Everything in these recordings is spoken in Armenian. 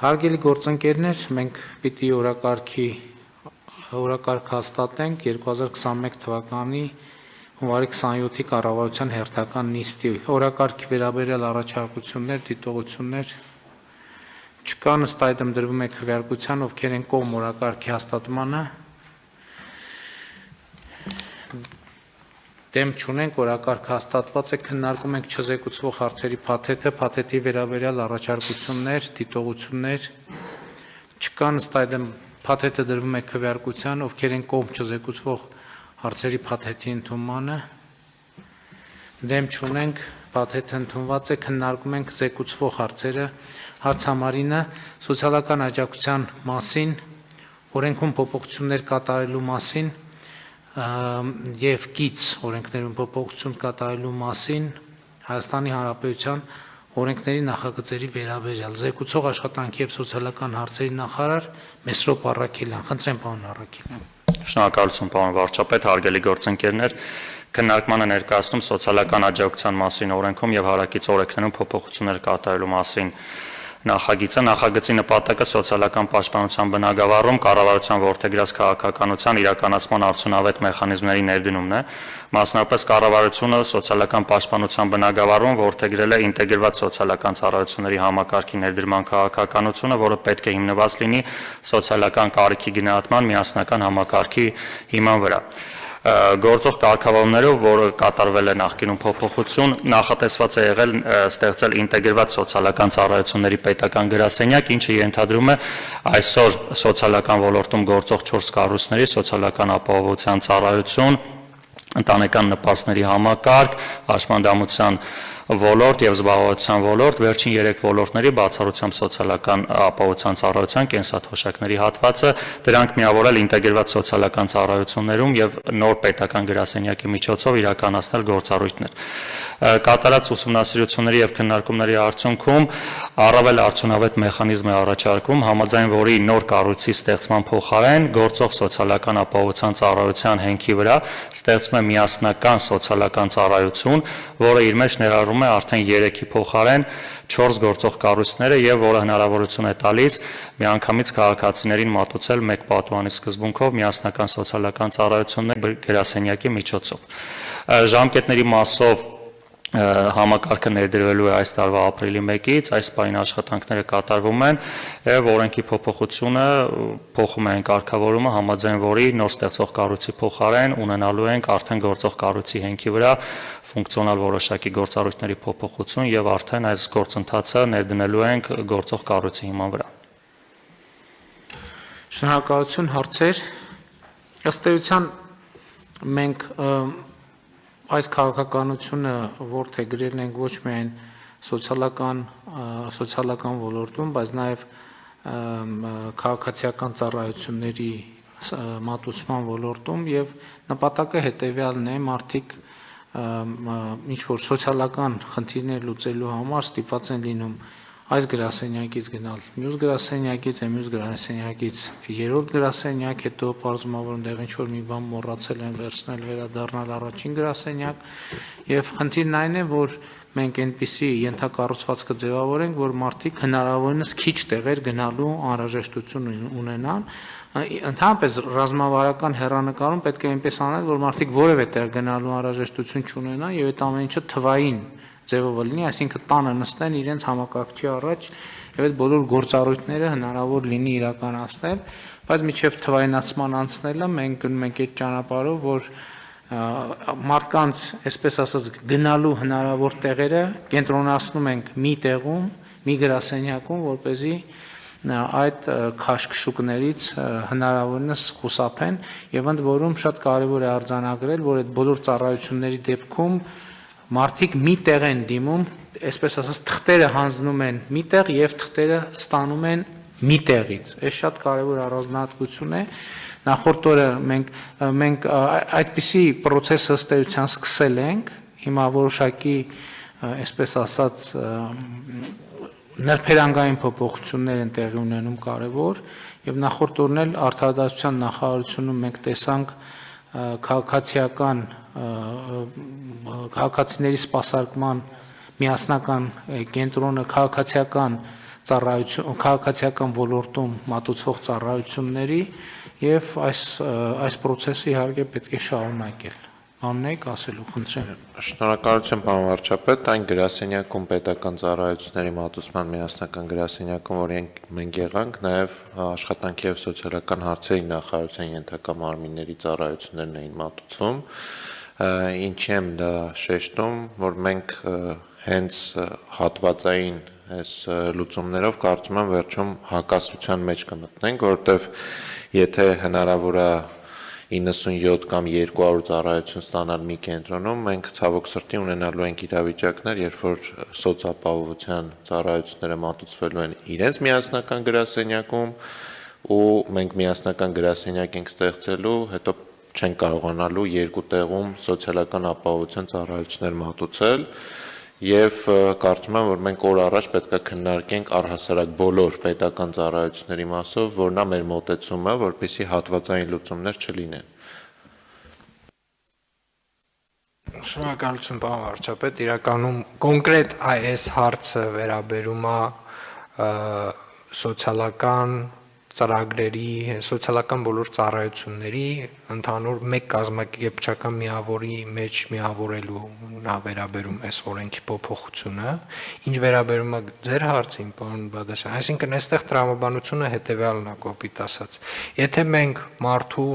Հարգելի գործընկերներ, մենք պիտի օրակարգ հաստատենք 2021 թվականի հունվարի 27-ի կառավարության հերթական նիստի օրակարգի վերաբերյալ առաջարկություններ, դիտողություններ չկան, ըստ այդմ դրվում է քվեարկության, ովքեր են կողմ օրակարգի հաստատմանը, դեմ չունենք, օրակարգ հաստատված է, քննարկում ենք չզեկուցվող հարցերի փաթեթը, փաթեթի վերաբերյալ առաջարկություններ, դիտողություններ չկան, ըստ այդմ փաթեթը դրվում է քվեարկության, ովքեր են կողմ չզեկուցվող հարցերի փաթեթի ընդունմանը, դեմ չունենք, փաթեթը ընդունված է, քննարկում ենք զեկուցվող հարցերը, հարցամարինը սոցիալական աջակցության մասին, օրենքում փոփոխություններ կատարելու մասին և կից օրենքներում փոփոխություն կատարելու մասին Հայաստանի Հանրապետության օրենքների նախագծերի վերաբերյալ զեկուցող աշխատանքի և սոցիալական հարցերի նախարար Մեսրոպ Առաքելյան, խնդրեմ պարոն Առաքելյան։ Շնորհակալություն պարոն վարչապետ, հարգելի գործընկերներ, քննարկմանը ներկայացնում սոցիալական աջակցության մասին օրենքում և հարակից օրենքներում փոփոխություններ կատարելու մասին նախագիծը, նախագծի նպատակը սոցիալական պաշտպանության բնագավառում կառավարության որդեգրած քաղաքականության իրականացման արդյունավետ մեխանիզմների ներդնումն է, մասնավորապես կառավարությունը սոցիալական պաշտպանության բնագավառում որդեգրել է ինտեգրված սոցիալական ծառայությունների համակարգի ներդրման քաղաքականությունը, որը պետք է հիմնված լինի սոցիալական կարիքի գնահատման միասնական համակարգի հիման վրա։ Գործող կարգավորումներով, որը կատարվել է նախկինում փոփոխություն, նախատեսված է եղել ստեղծել ինտեգրված սոցիալական ծառայությունների պետական գրասենյակ, ինչը ենթադրում է այսօր սոցիալական ոլորտում գործող 4 կառույցների սոցիալական ապահովության ծառայություն, ընտանեկան նպաստների համակարգ, հաշմանդամության ոլորտ և զբաղվածության ոլորտ, վերջին 3 ոլորտների բացառությամբ սոցիալական ապահովության ծառայության կենսաթոշակների հատվածը, դրանք միավորել ինտեգրված սոցիալական ծառայություններում և նոր պետական գրասենյակի միջոցով իրականացնել գործառույթներ։ Կատարած ուսումնասիրությունների և քննարկումների արդյունքում առավել արդյունավետ մեխանիզմ է առաջարկվում, համաձայն որի նոր կառույցի ստեղծման փոխարեն գործող սոցիալական ապահովության ծառայության հենքի վրա ստեղծվում է միասնական սոցիալական ծառայություն, որը իր մեջ ներառում է արդեն 3-ի փոխարեն 4 գործող կառույցները և որը հնարավորություն է տալիս միանգամից քաղաքացիներին մատուցել մեկ պատուհանի սկզբունքով միասնական սոցիալական ծառայություններ գրասենյակի միջոցով։ Ժամկետների մասով համակարգը ներդրվելու է այս տարվա ապրիլի 1-ից, այս պահին աշխատանքները կատարվում են և օրենքի փոփոխությունը փոխում է այն կարգավորումը, համաձայն որի նոր ստեղծվող կառույցի փոխարեն ունենալու ենք արդեն գործող կառույցի հենքի վրա ֆունկցիոնալ որոշակի գործառույթների փոփոխություն և արդեն այս գործընթացը ներդնելու ենք գործող կառույցի հիման վրա։ Շնորհակալություն, հարցեր։ Ըստ էության մենք այս քաղաքականությունը որդեգրել ենք ոչ միայն սոցիալական ոլորտում, բայց նաև քաղաքացիական ծառայությունների մատուցման ոլորտում և նպատակը հետևյալն է, մարդիկ ինչ-որ սոցիալական խնդիրներ լուծելու համար ստիպված են լինում այս գրասենյակից գնալ մյուս գրասենյակից, մյուս գրասենյակից 3-րդ գրասենյակ, հետո պարզվում է, որ այնտեղ ինչ-որ մի բան մոռացել են վերցնել, վերադառնալ առաջին գրասենյակ և խնդիրն այն է, որ մենք այնպիսի ենթակառուցվածքը ձևավորենք, որ մարդիկ հնարավորինս քիչ տեղեր գնալու անհրաժեշտություն ունենան, ընդհանրապես ռազմավարական հեռանկարում պետք է այնպես անել, որ մարդիկ որևէ տեղ գնալու անհրաժեշտություն չունենան և այդ ամեն ինչը թվային ձևով լինի, այսինքն տանը նստեն իրենց համակարգչի առաջ և այդ բոլոր գործառույթները հնարավոր լինի իրականացնել, բայց մինչև թվայնացման անցնելը մենք գնում ենք այդ ճանապարհով, որ մարդկանց, այսպես ասած, գնալու հնարավոր տեղերը կենտրոնացնում ենք մի տեղում, մի գրասենյակում, որպեսզի այդ քաշքշուկներից հնարավորինս խուսափեն և ընդ որում շատ կարևոր է արձանագրել, որ այդ բոլոր ծառայությունների դեպքում մարդիկ մի տեղ են դիմում, այսպես ասած, թղթերը հանձնում են մի տեղ և թղթերը ստանում են մի տեղից, այս շատ կարևոր առանձնահատկություն է, նախորդ օրը մենք այդպիսի պրոցեսը ըստ էության սկսել ենք, հիմա որոշակի, այսպես ասած, նրբերանգային փոփոխություններ են տեղի ունենում կարևոր և նախորդ օրն էլ Արդարադատության նախարարությունում մենք տեսանք քաղաքացիների սպասարկման միասնական կենտրոնը քաղաքացիական ծառայություն քաղաքացիական ոլորտում մատուցվող ծառայությունների եւ այս process-ը իհարկե պետք է շարունակել։ Աննեք ասելու խնդրեմ։ Շնորհակալություն պարոն վարչապետ, այն գրասենյակում պետական ծառայությունների մատուցման միասնական գրասենյակում, որ մենք եղանք, նաև աշխատանքի եւ սոցիալական հարցերի նախարարության ենթակա մարմինների ծառայություններն էին մատուցվում, ինչի եմ դա շեշտում, որ մենք հենց հատվածային այս լուծումներով կարծում եմ վերջում հակասության մեջ կմտնենք, որովհետեւ եթե հնարավոր է 97 կամ 200 ծառայություն ստանալ մի կենտրոնում, մենք ցավոք սրտի ունենալու ենք իրավիճակներ, երբ որ սոցիալապահովության ծառայությունները մատուցվելու են իրենց միասնական գրասենյակում, ու մենք միասնական գրասենյակ ենք ստեղծելու, հետո չեն կարողանալու երկու տեղում սոցիալական ապահովության ծառայություններ մատուցել, եւ կարծում եմ, որ մենք օր առաջ պետք է քննարկենք առհասարակ բոլոր պետական ծառայությունների մասով, որն է մեր մոտեցումը, որպեսզի հատվածային լուծումներ չլինեն։ Շնորհակալություն պարոն վարչապետ, իրականում կոնկրետ այս հարցը վերաբերում է սոցիալական ծրագրերի, սոցիալական բոլոր ծառայությունների ընդհանուր մեկ կազմակերպչական միավորի մեջ միավորելու վերաբերում այս օրենքի փոփոխությունը, ինչ վերաբերում է ձեր հարցին, պարոն Բադասյան, այսինքն այստեղ տրամաբանությունը հետևյալն է կոպիտ ասած. Եթե մենք մարդու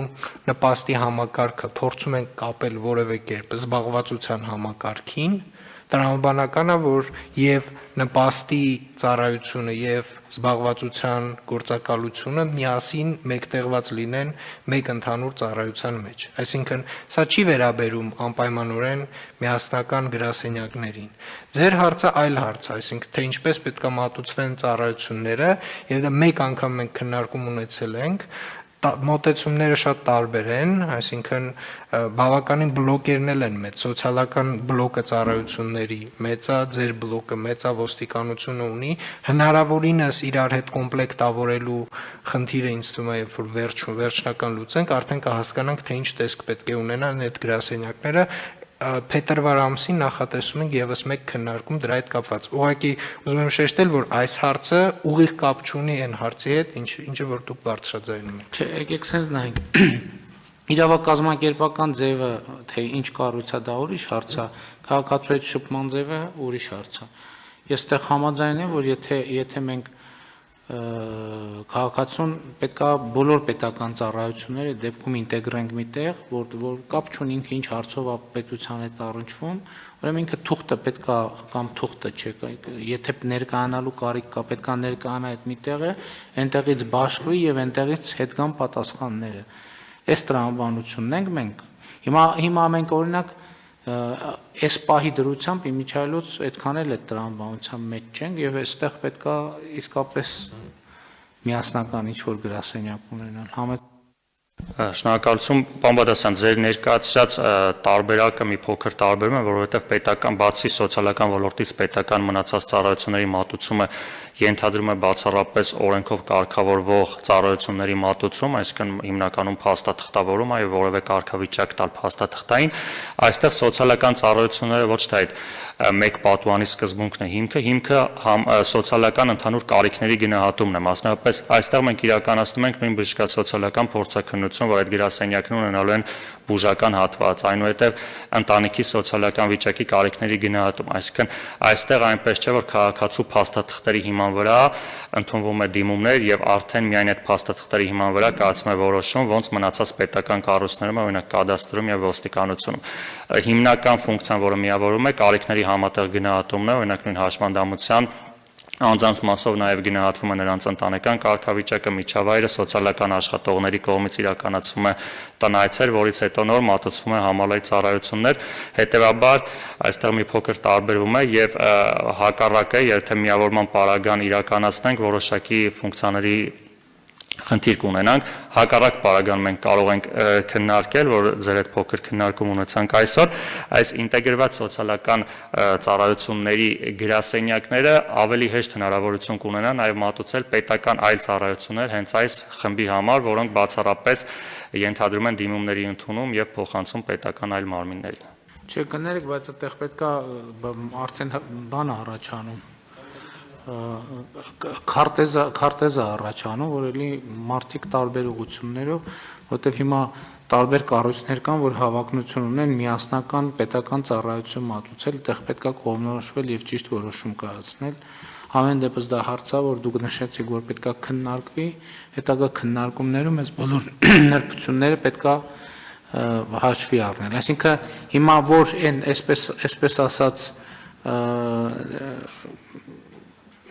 նպաստի համակարգը փորձում ենք կապել որևէ կերպ զբաղվածության համակարգին, տրամաբանական է, որ եւ նպաստի ծառայությունը եւ զբաղվածության գործակալությունը միասին մեկտեղված լինեն մեկ ընդհանուր ծառայության մեջ։ Այսինքն սա չի վերաբերում անպայմանորեն միասնական գրասենյակներին։ Ձեր հարցը այլ հարց է, այսինքն թե ինչպես պետք է մատուցվեն ծառայությունները, եւ դա մեկ անգամ մենք քննարկում ունեցել ենք, մոտեցումները շատ տարբեր են, այսինքն բավականին բլոկերն են մեծ, սոցիալական բլոկը ծառայությունների մեծա, ձեր բլոկը մեծա, ոստիկանությունը ունի, հնարավորինս իրար հետ կոմպլեկտավորելու խնդիրը ինձ թվում է, երբ որ վերջնական լուծենք, արդեն կհասկանանք, թե ինչ տեսք պետք է ունենան այդ գրասենյակները, փետրվար ամսին նախատեսում ենք եւս մեկ քննարկում դրա հետ կապված։ Ուղղակի ուզում եմ շեշտել, որ այս հարցը ուղիղ կապ չունի այն հարցի հետ, ինչը որ դուք բարձրաձայնում եք։ Չէ, եկեք sense նայենք։ Իրավակազմակերպական ձևը, թե ինչ կառույց է, դա ուրիշ հարց է, քաղաքացու հետ շփման ձևը ուրիշ հարց է։ Ես այդտեղ համաձայն եմ, որ եթե մենք քաղաքացուն պետքա բոլոր պետական ծառայությունները դեպքում ինտեգրենք միտեղ, որ կապ չունի ինքը ինչ հարցով է պետության հետ առնչվում, ուրեմն ինքը թուղթը պետքա կամ թուղթը չէ, եթե ներկայանալու կարիք կա, պետքա ներկայանա այդ միտեղը, այնտեղից բաշխվի եւ այնտեղից հետ գան պատասխանները։ Այս տրամաբանությունն ենք մենք։ Հիմա մենք օրինակ այս պահի դրությամբ իմիջայլոց այդքան էլ այդ տրամաբանության մեջ չենք եւ այստեղ պետքա իսկապես միասնական ինչ-որ գրասենյակ ունենալ։ Շնորհակալություն, պարոն Բադասյան, ձեր ներկայացրած տարբերակը մի փոքր տարբերում է, որովհետև պետական բացի սոցիալական ոլորտից պետական մնացած ծառայությունների մատուցումը ենթադրում է բացառապես օրենքով կարգավորվող ծառայությունների մատուցում, այսինքն հիմնականում փաստաթղթավորում է եւ որևէ կարգավիճակ տալ փաստաթղթային, այստեղ սոցիալական ծառայությունները ոչ թե այդ մեկ պատուանի սկզբունքն է հիմքը սոցիալական ընդհանուր կարիքների գնահատումն է, մասնավորապես այստեղ մենք իրականացնում ենք նույն բժշկասոցիալական փորձաքննություն, որ այդ գրասենյակներն ունենալու են բուժական հատված, այնուհետև ընտանիքի սոցիալական վիճակի կարիքների գնահատում, այսինքն այստեղ այնպես չէ, որ քաղաքացու փաստաթղթերի հիման վրա ընդունվում է դիմումներ եւ արդեն միայն այդ փաստաթղթերի հիման վրա կայացում է որոշում, ոնց մնացած պետական կառույցներում, օրինակ կադաստրում եւ ոստիկանությունում։ Հիմնական ֆունկցիան, որը միավորում է կարիքների համատեղ գնահատումն է, օրինակ նույն հաշմանդամության անձանց մասով նաև գնահատվում է նրանց ընտանեկան կարգավիճակը, միջավայրը, սոցիալական աշխատողների կողմից իրականացվում է տնայցեր, որից հետո նոր մատուցվում է համալայի ծառայություններ, հետևաբար այստեղ մի փոքր տարբերվում է եւ հակառակը, եթե միավորման պարագան իրականացնենք, որոշակի ֆունկցիաների խնդիր կունենանք, հակառակ պարագան մենք կարող ենք քննարկել, որ ձեր այդ փոքր քննարկում ունեցանք այսօր, այս ինտեգրված սոցիալական ծառայությունների գրասենյակները ավելի հեշտ հնարավորություն կունենան նաև մատուցել պետական այլ ծառայություններ հենց այս խմբի համար, որոնք բացառապես ենթադրում են դիմումների ընդունում եւ փոխանցում պետական այլ մարմինների։ Չէ, կներեք, բայց այդտեղ պետքա արդեն բան առաջանում։ քարտեզա առաջանում, որ էլի մարդիկ տարբեր ուղղություններով, որտեղ հիմա տարբեր կառույցներ կան, որ հավակնություն ունեն միասնական պետական ծառայություն մատուցել, այդտեղ պետքա կողմնորոշվել եւ ճիշտ որոշում կայացնել։ Ամեն դեպս դա հարց է, որ դուք նշեցիք, որ պետքա քննարկվի, հետագա քննարկումներում այս բոլոր նրբությունները պետքա հաշվի առնել։ Այսինքն հիմա որ այն այսպես ասած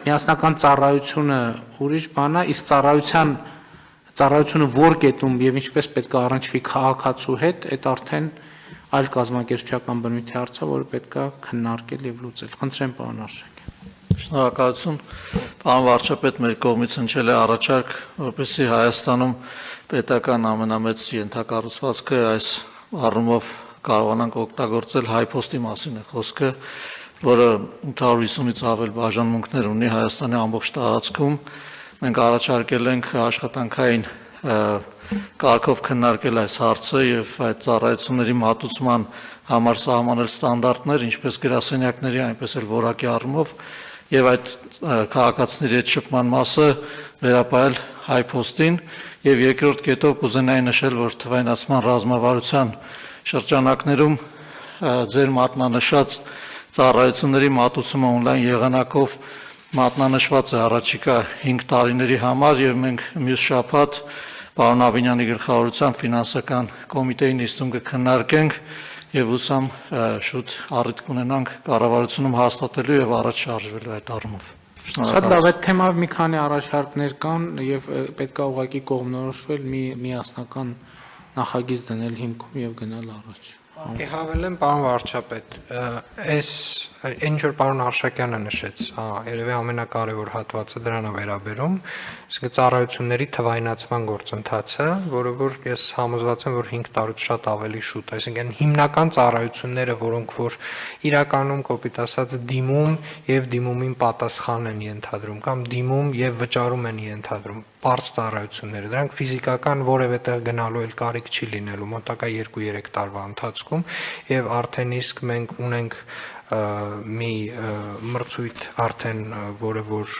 միասնական ծառայությունը ուրիշ բան է, իսկ ծառայությունը որ կետում եւ ինչպես պետք է առնչվի քաղաքացու հետ, այդ արդեն այլ կազմակերպչական բնույթի հարց է, որը պետք է քննարկել եւ լուծել։ Խնդրեմ, պարոն Արշակյան։ Շնորհակալություն, պարոն վարչապետ, մեր կողմից հնչել է առաջարկ, որպեսզի Հայաստանում պետական ամենամեծ ենթակառուցվածքը այս առումով կարողանանք օգտագործել հայփոստի մասին է խոսքը, որը 850-ից ավել բաժանմունքներ ունի Հայաստանի ամբողջ տարածքում։ Մենք առաջարկել ենք աշխատանքային կարգով քննարկել այս հարցը եւ այդ ծառայությունների մատուցման համար սահմանել ստանդարտներ, ինչպես գրասենյակների, այնպես էլ որակի առումով, եւ այդ քաղաքացիների հետ շփման մասը վերապահել հայփոստին եւ երկրորդ կետով կուզենայի նշել, որ թվայնացման ռազմավարության շրջանակներում ձեր մատնանշած ծառայությունների մատուցումը on-line եղանակով մատնանշված է առաջիկա 5 տարիների համար եւ մենք մյուս շաբաթ պարոն Ավինյանի գլխավորությամբ ֆինանսական կոմիտեի նիստում կքննարկենք եւ ուսամ շուտ առիթ կունենանք կառավարությունում հաստատելու եւ առաջ շարժվելու այդ առումով։ Շատ լավ, այդ թեմայով մի քանի առաջարկներ կան եւ պետք է ուղղակի կողմնորոշվել միասնական նախագիծ դնել հիմքում եւ գնալ առաջ։ Հավելեմ, պարոն վարչապետ, այս ինչ որ պարոն Արշակյանը նշեց, երևի ամենակարևոր հատվածը դրան է վերաբերում, իսկ ծառայությունների թվայնացման գործընթացը, որը որ ես համոզված եմ, որ 5 տարուց շատ ավելի շուտ, այսինքն հիմնական ծառայությունները, որոնք որ իրականում կոպիտ ասած դիմում եւ դիմումին պատասխան են ենթադրում կամ դիմում եւ վճարում են ենթադրում, բարձ ծառայությունները, դրանք ֆիզիկական որևէ տեղ գնալու էլ կարիք չի լինելու, մոտակա 2-3 տարվա ընթացքում եւ արդեն իսկ մենք ունենք մի մրցույթ արդեն, որը որ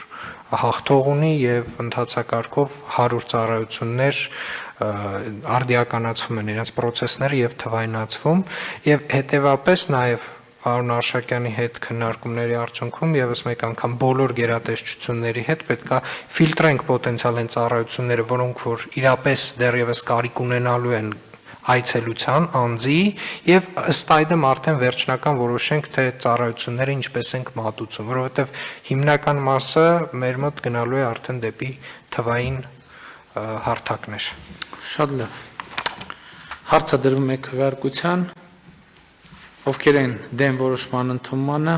հաղթող ունի եւ ընթացակարգով 100 ծառայություններ արդիականացվում են իրենց process-ները եւ թվայնացվում եւ հետեւապես նաեւ պարոն Արշակյանի հետ քննարկումների արդյունքում եւս մեկ անգամ բոլոր գերատեսչությունների հետ պետքա ֆիլտրենք պոտենցիալ են ծառայությունները, որոնք որ իրապես դեռևս կարիք ունենալու են այցելության անձի եւ ըստ այդմ արդեն վերջնական որոշենք թե ծառայությունները ինչպես ենք մատուցում, որովհետեւ հիմնական մասը մեր մոտ գնալու է արդեն դեպի թվային հարթակներ։ Շատ լավ։ Հարցը դրվում է քվեարկության։ Ովքեր են դեմ որոշման ընդունմանը,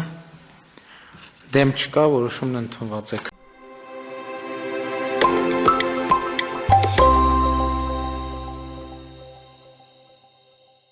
դեմ չկա, որոշումն ընդունված է։